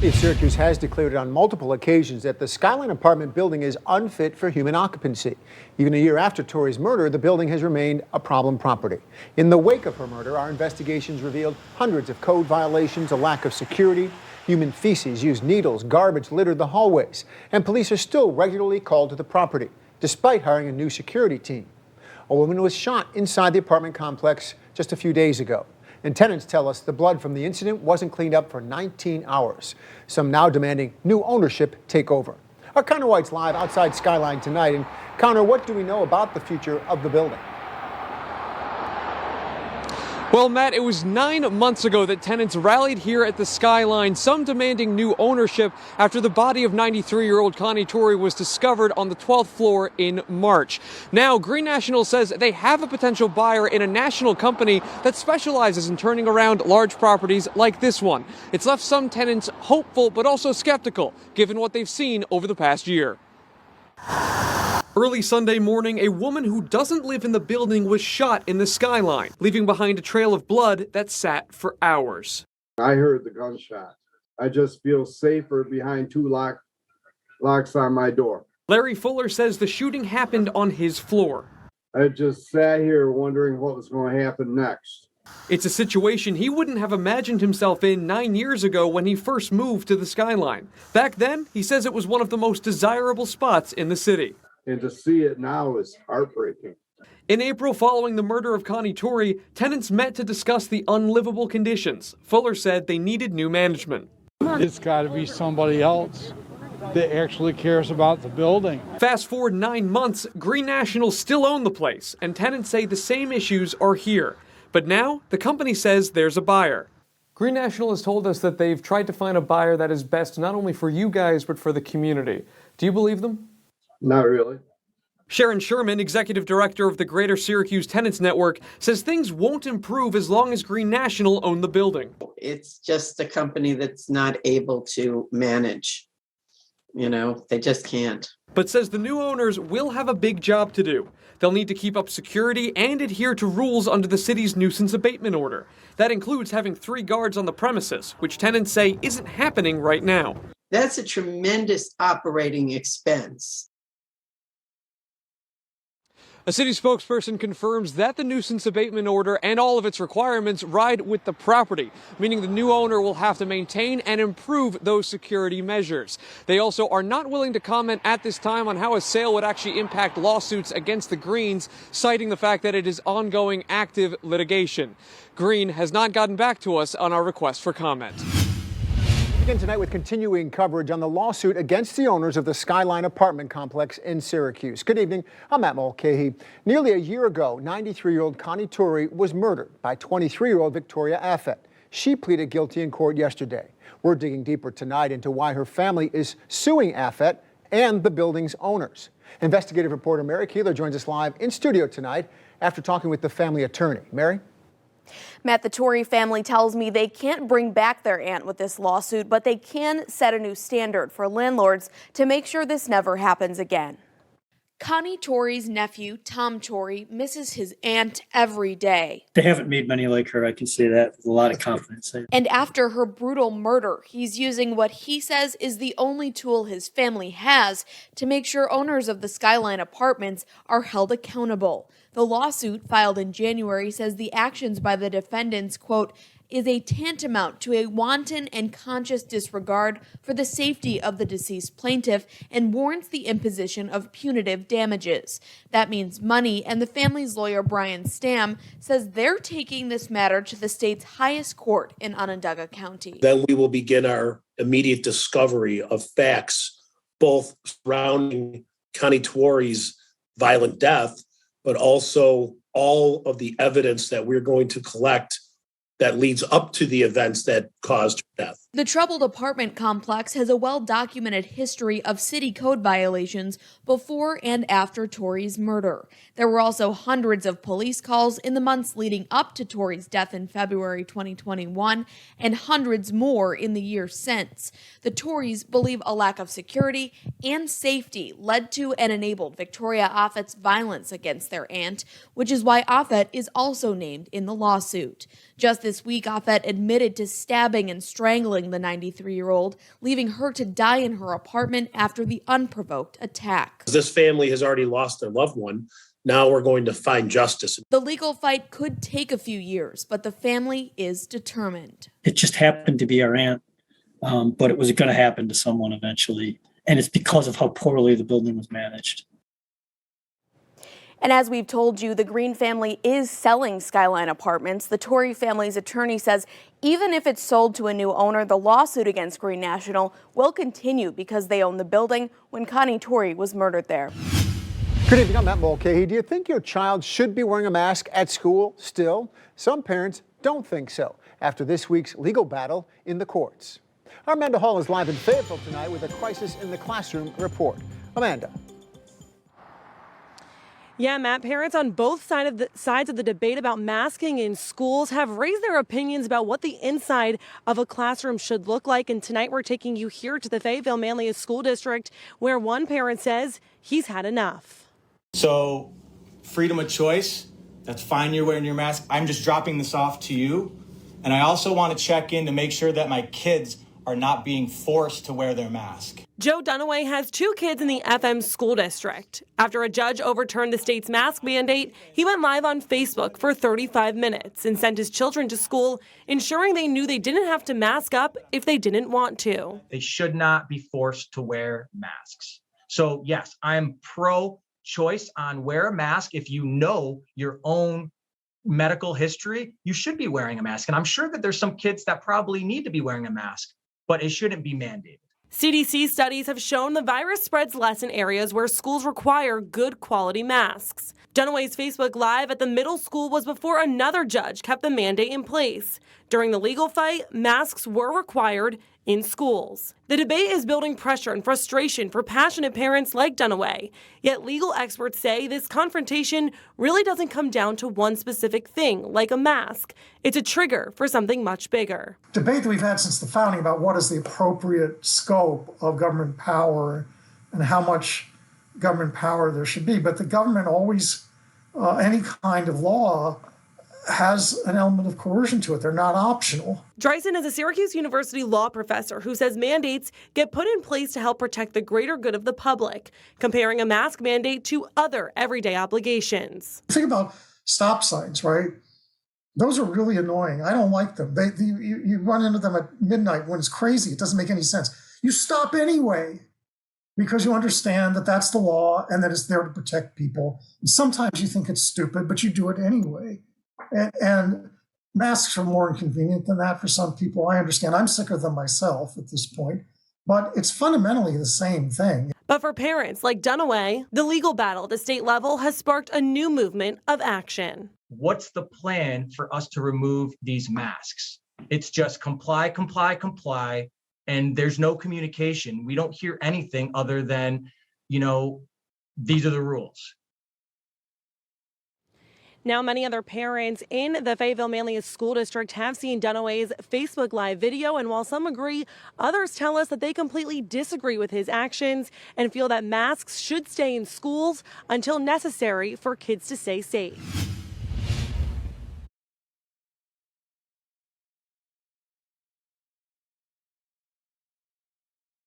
The Syracuse has declared on multiple occasions that the Skyline Apartment building is unfit for human occupancy. Even a year after Tuori's murder, the building has remained a problem property. In the wake of her murder, our investigations revealed hundreds of code violations, a lack of security, human feces used needles, garbage littered the hallways, and police are still regularly called to the property, despite hiring a new security team. A woman was shot inside the apartment complex just a few days ago. And tenants tell us the blood from the incident wasn't cleaned up for 19 hours. Some now demanding new ownership take over. Our Connor White's live outside Skyline tonight. And Connor, what do we know about the future of the building? Well, Matt, it was 9 months ago that tenants rallied here at the Skyline, some demanding new ownership after the body of 93-year-old Connie Tuori was discovered on the 12th floor in March. Now, Green National says they have a potential buyer in a national company that specializes in turning around large properties like this one. It's left some tenants hopeful but also skeptical, given what they've seen over the past year. Early Sunday morning, a woman who doesn't live in the building was shot in the Skyline, leaving behind a trail of blood that sat for hours. I heard the gunshot. I just feel safer behind two locks on my door. Larry Fuller says the shooting happened on his floor. I just sat here wondering what was going to happen next. It's a situation he wouldn't have imagined himself in 9 years ago when he first moved to the Skyline. Back then, he says it was one of the most desirable spots in the city. And to see it now is heartbreaking. In April, following the murder of Connie Tuori, tenants met to discuss the unlivable conditions. Fuller said they needed new management. It's got to be somebody else that actually cares about the building. Fast forward 9 months, Green National still own the place, and tenants say the same issues are here. But now, the company says there's a buyer. Green National has told us that they've tried to find a buyer that is best not only for you guys, but for the community. Do you believe them? Not really. Sharon Sherman, executive director of the Greater Syracuse Tenants Network, says things won't improve as long as Green National own the building. It's just a company that's not able to manage. They just can't. But says the new owners will have a big job to do. They'll need to keep up security and adhere to rules under the city's nuisance abatement order. That includes having 3 guards on the premises, which tenants say isn't happening right now. That's a tremendous operating expense. A city spokesperson confirms that the nuisance abatement order and all of its requirements ride with the property, meaning the new owner will have to maintain and improve those security measures. They also are not willing to comment at this time on how a sale would actually impact lawsuits against the Greens, citing the fact that it is ongoing active litigation. Green has not gotten back to us on our request for comment. Begin tonight with continuing coverage on the lawsuit against the owners of the Skyline Apartment complex in Syracuse. Good evening. I'm Matt Mulcahy. Nearly a year ago, 93-year-old Connie Tuori was murdered by 23-year-old Victoria Affett. She pleaded guilty in court yesterday. We're digging deeper tonight into why her family is suing Affett and the building's owners. Investigative reporter Mary Keeler joins us live in studio tonight after talking with the family attorney. Mary? Matt, the Tuori family tells me they can't bring back their aunt with this lawsuit, but they can set a new standard for landlords to make sure this never happens again. Connie Tuori's nephew, Tom Tuori, misses his aunt every day. They haven't made many like her, I can say that with a lot of confidence. And after her brutal murder, he's using what he says is the only tool his family has to make sure owners of the Skyline Apartments are held accountable. The lawsuit, filed in January, says the actions by the defendants, quote, is a tantamount to a wanton and conscious disregard for the safety of the deceased plaintiff and warrants the imposition of punitive damages. That means money, and the family's lawyer, Brian Stamm, says they're taking this matter to the state's highest court in Onondaga County. Then we will begin our immediate discovery of facts, both surrounding Connie Tuori's violent death, but also all of the evidence that we're going to collect that leads up to the events that caused her death. The troubled apartment complex has a well-documented history of city code violations before and after Tuori's murder. There were also hundreds of police calls in the months leading up to Tuori's death in February 2021, and hundreds more in the years since. The Tuoris believe a lack of security and safety led to and enabled Victoria Affett's violence against their aunt, which is why Affett is also named in the lawsuit. Just this this week, Offet admitted to stabbing and strangling the 93-year-old, leaving her to die in her apartment after the unprovoked attack. This family has already lost their loved one. Now we're going to find justice. The legal fight could take a few years, but the family is determined. It just happened to be our aunt, but it was going to happen to someone eventually. And it's because of how poorly the building was managed. And as we've told you, the Green family is selling Skyline Apartments. The Tuori family's attorney says even if it's sold to a new owner, the lawsuit against Green National will continue because they own the building when Connie Tuori was murdered there. Good evening, I'm Matt Mulcahy. Do you think your child should be wearing a mask at school still? Some parents don't think so after this week's legal battle in the courts. Our Amanda Hall is live in Fayetteville tonight with a Crisis in the Classroom report. Amanda. Yeah, Matt, parents on both sides of the debate about masking in schools have raised their opinions about what the inside of a classroom should look like. And tonight we're taking you here to the Fayetteville Manlius School District, where one parent says he's had enough. So, freedom of choice, that's fine, you're wearing your mask. I'm just dropping this off to you. And I also want to check in to make sure that my kids are not being forced to wear their mask. Joe Dunaway has 2 kids in the FM school district. After a judge overturned the state's mask mandate, he went live on Facebook for 35 minutes and sent his children to school, ensuring they knew they didn't have to mask up if they didn't want to. They should not be forced to wear masks. So yes, I'm pro-choice on wear a mask. If you know your own medical history, you should be wearing a mask. And I'm sure that there's some kids that probably need to be wearing a mask, but it shouldn't be mandated. CDC studies have shown the virus spreads less in areas where schools require good quality masks. Dunaway's Facebook Live at the middle school was before another judge kept the mandate in place. During the legal fight, masks were required in schools. The debate is building pressure and frustration for passionate parents like Dunaway. Yet legal experts say this confrontation really doesn't come down to one specific thing, like a mask. It's a trigger for something much bigger. Debate that we've had since the founding about what is the appropriate scope of government power and how much government power there should be. But the government always, any kind of law, has an element of coercion to it. They're not optional. Dreisen is a Syracuse University law professor who says mandates get put in place to help protect the greater good of the public, comparing a mask mandate to other everyday obligations. Think about stop signs, right? Those are really annoying. I don't like them. You run into them at midnight when it's crazy. It doesn't make any sense. You stop anyway because you understand that that's the law and that it's there to protect people. And sometimes you think it's stupid, but you do it anyway. And masks are more inconvenient than that for some people. I understand. I'm sicker than myself at this point, but it's fundamentally the same thing. But for parents like Dunaway, the legal battle at the state level has sparked a new movement of action. What's the plan for us to remove these masks? It's just comply, comply, comply, and there's no communication. We don't hear anything other than, these are the rules. Now, many other parents in the Fayetteville Manlius School District have seen Dunaway's Facebook Live video, and while some agree, others tell us that they completely disagree with his actions and feel that masks should stay in schools until necessary for kids to stay safe.